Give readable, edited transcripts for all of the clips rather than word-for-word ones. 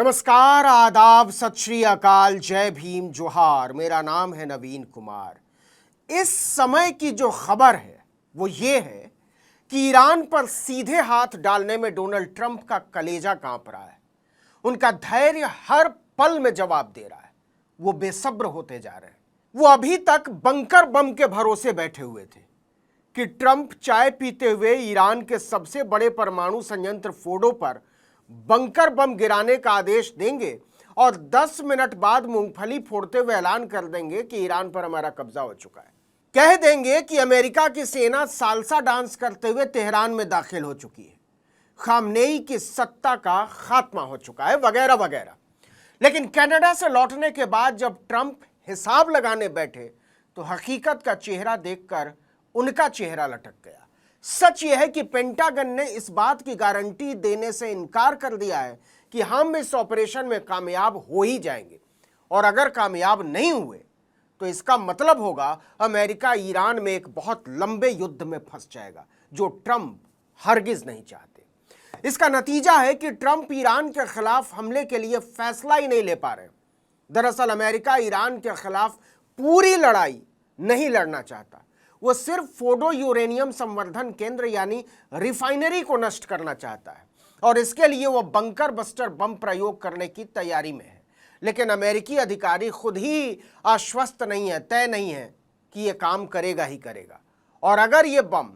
नमस्कार, आदाब, सत श्री अकाल, जय भीम, जोहार। मेरा नाम है नवीन कुमार। इस समय की जो खबर है वो ये है कि ईरान पर सीधे हाथ डालने में डोनाल्ड ट्रंप का कलेजा कांप रहा है। उनका धैर्य हर पल में जवाब दे रहा है। वो बेसब्र होते जा रहे हैं। वो अभी तक बंकर बम के भरोसे बैठे हुए थे कि ट्रंप चाय पीते हुए ईरान के सबसे बड़े परमाणु संयंत्र फोर्डो पर बंकर बम गिराने का आदेश देंगे और 10 मिनट बाद मूंगफली फोड़ते हुए ऐलान कर देंगे कि ईरान पर हमारा कब्जा हो चुका है। कह देंगे कि अमेरिका की सेना सालसा डांस करते हुए तेहरान में दाखिल हो चुकी है, खामनेई की सत्ता का खात्मा हो चुका है, वगैरह वगैरह। लेकिन कनाडा से लौटने के बाद जब ट्रंप हिसाब लगाने बैठे तो हकीकत का चेहरा देखकर उनका चेहरा लटक गया। सच यह है कि पेंटागन ने इस बात की गारंटी देने से इनकार कर दिया है कि हम इस ऑपरेशन में कामयाब हो ही जाएंगे, और अगर कामयाब नहीं हुए तो इसका मतलब होगा अमेरिका ईरान में एक बहुत लंबे युद्ध में फंस जाएगा, जो ट्रंप हरगिज नहीं चाहते। इसका नतीजा है कि ट्रंप ईरान के खिलाफ हमले के लिए फैसला ही नहीं ले पा रहे। दरअसल अमेरिका ईरान के खिलाफ पूरी लड़ाई नहीं लड़ना चाहता। वो सिर्फ फोर्डो यूरेनियम संवर्धन केंद्र यानी रिफाइनरी को नष्ट करना चाहता है, और इसके लिए वो बंकर बस्टर बम प्रयोग करने की तैयारी में है। लेकिन अमेरिकी अधिकारी खुद ही आश्वस्त नहीं है, तय नहीं है कि ये काम करेगा ही करेगा। और अगर ये बम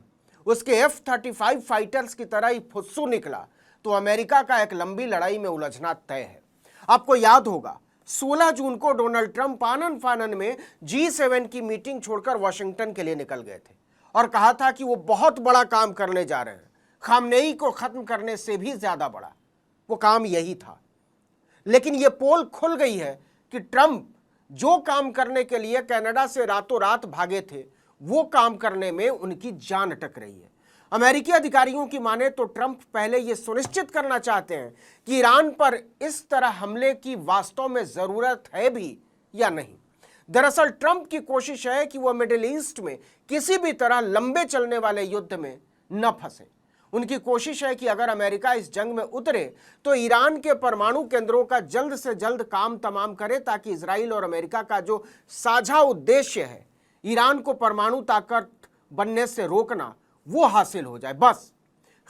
उसके F-35 फाइटर्स की तरह ही फुस्सू निकला तो अमेरिका का एक लंबी लड़ाई में उलझना तय है। आपको याद होगा 16 जून को डोनाल्ड ट्रंप आनन फानन में G7 की मीटिंग छोड़कर वाशिंगटन के लिए निकल गए थे और कहा था कि वो बहुत बड़ा काम करने जा रहे हैं, खामनेई को खत्म करने से भी ज्यादा बड़ा। वो काम यही था। लेकिन ये पोल खुल गई है कि ट्रंप जो काम करने के लिए कनाडा से रातों रात भागे थे वो काम करने में उनकी जान अटक रही है। अमेरिकी अधिकारियों की माने तो ट्रंप पहले यह सुनिश्चित करना चाहते हैं कि ईरान पर इस तरह हमले की वास्तव में जरूरत है भी या नहीं। दरअसल ट्रंप की कोशिश है कि वह मिडिल ईस्ट में किसी भी तरह लंबे चलने वाले युद्ध में न फंसे। उनकी कोशिश है कि अगर अमेरिका इस जंग में उतरे तो ईरान के परमाणु केंद्रों का जल्द से जल्द काम तमाम करे, ताकि इजराइल और अमेरिका का जो साझा उद्देश्य है ईरान को परमाणु ताकत बनने से रोकना, वो हासिल हो जाए। बस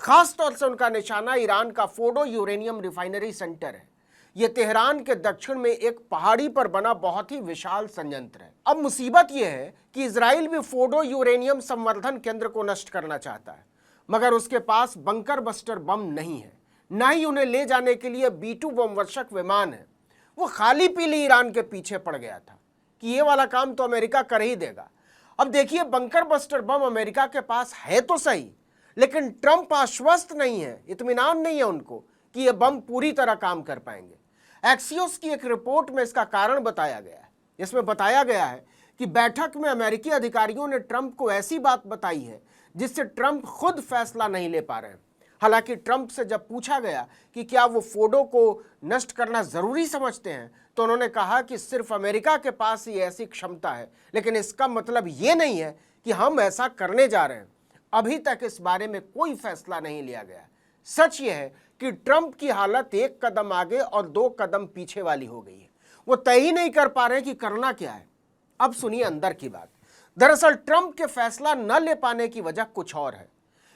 खास तौर से उनका निशाना ईरान का फोर्डो यूरेनियम रिफाइनरी सेंटर है। यह तेहरान के दक्षिण में एक पहाड़ी पर बना बहुत ही विशाल संयंत्र है। अब मुसीबत यह है कि इजराइल भी फोर्डो यूरेनियम संवर्धन केंद्र को नष्ट करना चाहता है, मगर उसके पास बंकर बस्टर बम नहीं है, न ही उन्हें ले जाने के लिए B-2 बम वर्षक विमान है। वो खाली पीली ईरान के पीछे पड़ गया था कि ये वाला काम तो अमेरिका कर ही देगा। अब देखिए, बंकर बस्टर बम अमेरिका के पास है तो सही, लेकिन ट्रंप आश्वस्त नहीं है, इत्मीनान नहीं है उनको कि ये बम पूरी तरह काम कर पाएंगे। एक्सियोस की एक रिपोर्ट में इसका कारण बताया गया है। इसमें बताया गया है कि बैठक में अमेरिकी अधिकारियों ने ट्रंप को ऐसी बात बताई है जिससे ट्रंप खुद फैसला नहीं ले पा रहे हैं। हालांकि ट्रंप से जब पूछा गया कि क्या वो फोर्डो को नष्ट करना जरूरी समझते हैं तो उन्होंने कहा कि सिर्फ अमेरिका के पास ही ऐसी क्षमता है, लेकिन इसका मतलब ये नहीं है कि हम ऐसा करने जा रहे हैं। अभी तक इस बारे में कोई फैसला नहीं लिया गया। सच ये है कि ट्रंप की हालत एक कदम आगे और 2 कदम पीछे वाली हो गई है। वो तय ही नहीं कर पा रहे कि करना क्या है। अब सुनिए अंदर की बात। दरअसल ट्रंप के फैसला न ले पाने की वजह कुछ और है।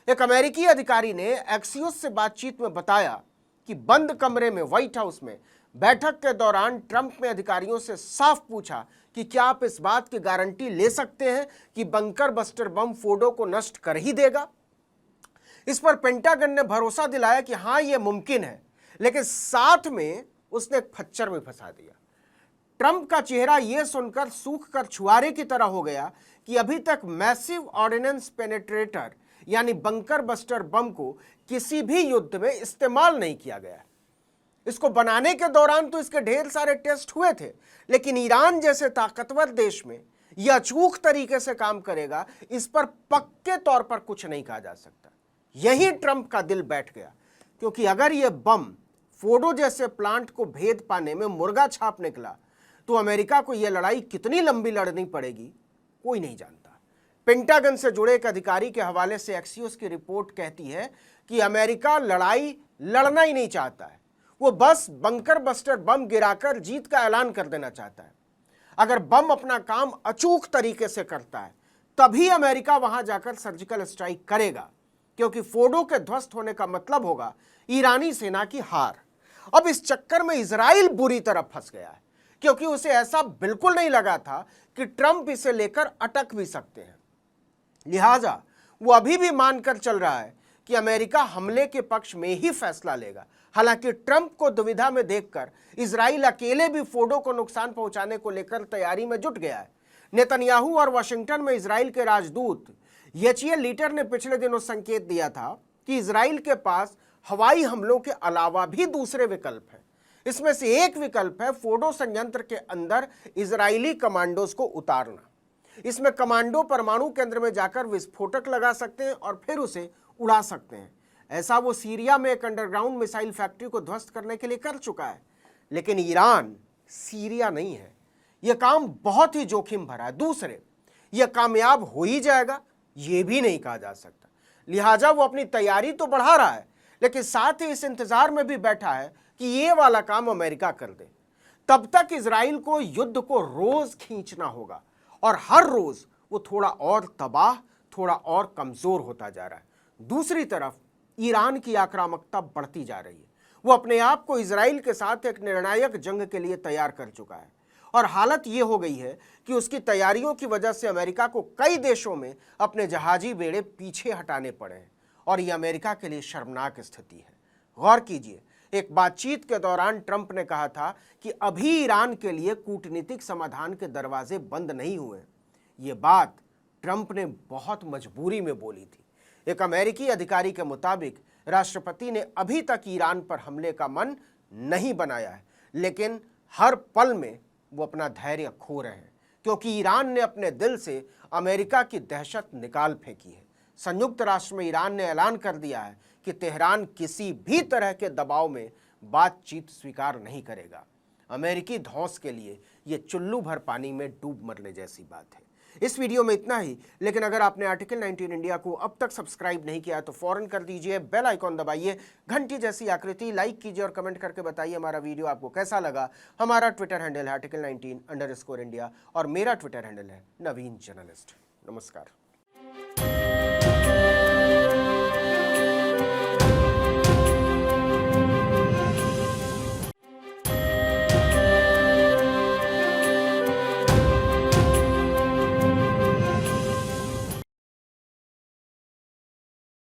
एक अमेरिकी अधिकारी ने एक्सियोस से बातचीत में बताया कि बंद कमरे में व्हाइट हाउस में बैठक के दौरान ट्रंप ने अधिकारियों से साफ पूछा कि क्या आप इस बात की गारंटी ले सकते हैं कि बंकर बस्टर बम फोर्डो को नष्ट कर ही देगा। इस पर पेंटागन ने भरोसा दिलाया कि हाँ, यह मुमकिन है, लेकिन साथ में उसने एक खच्चर में फंसा दिया। ट्रंप का चेहरा यह सुनकर सूख कर छुआरे की तरह हो गया कि अभी तक मैसिव ऑर्डिनेंस पेनेट्रेटर यानी बंकर बस्टर बम को किसी भी युद्ध में इस्तेमाल नहीं किया गया। इसको बनाने के दौरान तो इसके ढेर सारे टेस्ट हुए थे, लेकिन ईरान जैसे ताकतवर देश में यह अचूक तरीके से काम करेगा, इस पर पक्के तौर पर कुछ नहीं कहा जा सकता। यही ट्रंप का दिल बैठ गया, क्योंकि अगर यह बम फोर्डो जैसे प्लांट को भेद पाने में मुर्गा छाप निकला तो अमेरिका को यह लड़ाई कितनी लंबी लड़नी पड़ेगी कोई नहीं जानता। पेंटागन से जुड़े एक अधिकारी के हवाले से एक्सियोस की रिपोर्ट कहती है कि अमेरिका लड़ाई लड़ना ही नहीं चाहता है। वो बस बंकर बस्टर बम गिराकर जीत का ऐलान कर देना चाहता है। अगर बम अपना काम अचूक तरीके से करता है तभी अमेरिका वहां जाकर सर्जिकल स्ट्राइक करेगा, क्योंकि फोर्डो के ध्वस्त होने का मतलब होगा ईरानी सेना की हार। अब इस चक्कर में इजराइल बुरी तरह फंस गया है, क्योंकि उसे ऐसा बिल्कुल नहीं लगा था कि ट्रंप इसे लेकर अटक भी सकते हैं। लिहाजा वो अभी भी मानकर चल रहा है कि अमेरिका हमले के पक्ष में ही फैसला लेगा। हालांकि ट्रंप को दुविधा में देखकर इजराइल अकेले भी फोर्डो को नुकसान पहुंचाने को लेकर तैयारी में जुट गया है। नेतन्याहू और वाशिंगटन में इजराइल के राजदूत येचियल लीटर ने पिछले दिनों संकेत दिया था कि इजराइल के पास हवाई हमलों के अलावा भी दूसरे विकल्प हैं। इसमें से एक विकल्प है फोर्डो संयंत्र के अंदर इजरायली कमांडोज को उतारना। इसमें कमांडो परमाणु केंद्र में जाकर विस्फोटक लगा सकते हैं और फिर उसे उड़ा सकते हैं। ऐसा वो सीरिया में एक अंडरग्राउंड मिसाइल फैक्ट्री को ध्वस्त करने के लिए कर चुका है। लेकिन ईरान सीरिया नहीं है, यह काम बहुत ही जोखिम भरा है। दूसरे, यह कामयाब हो ही जाएगा यह भी नहीं कहा जा सकता। लिहाजा वो अपनी तैयारी तो बढ़ा रहा है, लेकिन साथ ही इस इंतजार में भी बैठा है कि ये वाला काम अमेरिका कर दे। तब तक इजराइल को युद्ध को रोज खींचना होगा और हर रोज वो थोड़ा और तबाह, थोड़ा और कमजोर होता जा रहा है। दूसरी तरफ ईरान की आक्रामकता बढ़ती जा रही है। वो अपने आप को इजराइल के साथ एक निर्णायक जंग के लिए तैयार कर चुका है और हालत ये हो गई है कि उसकी तैयारियों की वजह से अमेरिका को कई देशों में अपने जहाजी बेड़े पीछे हटाने पड़े हैं और ये अमेरिका के लिए शर्मनाक स्थिति है। गौर कीजिए, एक बातचीत के दौरान ट्रंप ने कहा था कि अभी ईरान के लिए कूटनीतिक समाधान के दरवाजे बंद नहीं हुए। ये बात ट्रंप ने बहुत मजबूरी में बोली थी। एक अमेरिकी अधिकारी के मुताबिक राष्ट्रपति ने अभी तक ईरान पर हमले का मन नहीं बनाया है, लेकिन हर पल में वो अपना धैर्य खो रहे हैं, क्योंकि ईरान ने अपने दिल से अमेरिका की दहशत निकाल फेंकी है। संयुक्त राष्ट्र में ईरान ने ऐलान कर दिया है कि तेहरान किसी भी तरह के दबाव में बातचीत स्वीकार नहीं करेगा। अमेरिकी धौंस के लिए ये चुल्लू भर पानी में डूब मरने जैसी बात है। इस वीडियो में इतना ही, लेकिन अगर आपने आर्टिकल 19 इंडिया को अब तक सब्सक्राइब नहीं किया तो फौरन कर दीजिए, बेल आइकॉन दबाइए, घंटी जैसी आकृति, लाइक कीजिए और कमेंट करके बताइए हमारा वीडियो आपको कैसा लगा। हमारा ट्विटर हैंडल है article19_India और मेरा ट्विटर हैंडल है नवीन जर्नलिस्ट। नमस्कार।